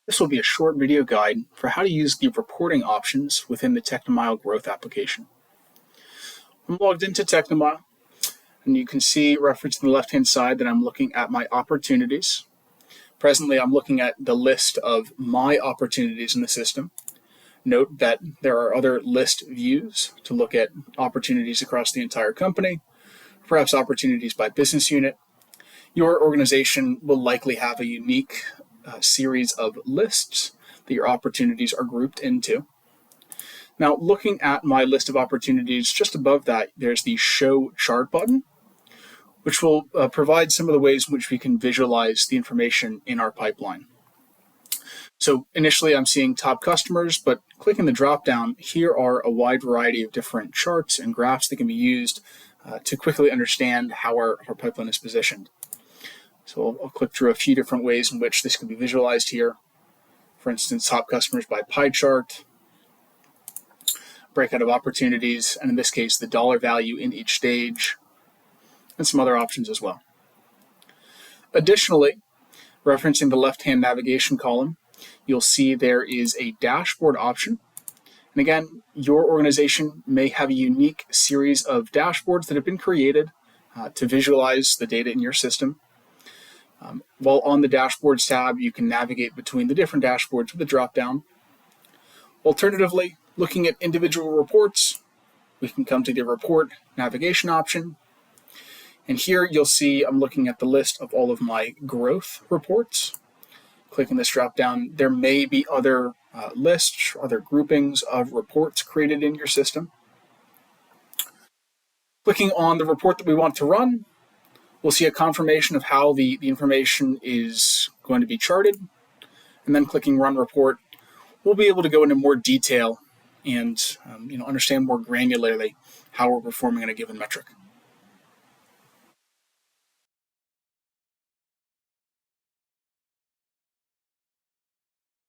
This will be a short video guide for how to use the reporting options within the Technomile Growth application. I'm logged into Technomile, and you can see referenced on the left-hand side that I'm looking at my opportunities. Presently, I'm looking at the list of my opportunities in the system. Note that there are other list views to look at opportunities across the entire company, perhaps opportunities by business unit. Your organization will likely have a unique series of lists that your opportunities are grouped into. Now, looking at my list of opportunities, just above that, there's the Show Chart button, which will provide some of the ways in which we can visualize the information in our pipeline. So initially, I'm seeing top customers, but clicking the drop-down, here are a wide variety of different charts and graphs that can be used to quickly understand how our pipeline is positioned. So I'll click through a few different ways in which this can be visualized here. For instance, top customers by pie chart, breakout of opportunities, and in this case, the dollar value in each stage, and some other options as well. Additionally, referencing the left-hand navigation column, you'll see there is a dashboard option. And again, your organization may have a unique series of dashboards that have been created to visualize the data in your system. While on the Dashboards tab, you can navigate between the different dashboards with a drop-down. Alternatively, looking at individual reports, we can come to the Report Navigation option. And here you'll see I'm looking at the list of all of my growth reports. Clicking this drop-down, there may be other lists, other groupings of reports created in your system. Clicking on the report that we want to run, we'll see a confirmation of how the information is going to be charted. And then clicking Run Report, we'll be able to go into more detail and understand more granularly how we're performing in a given metric.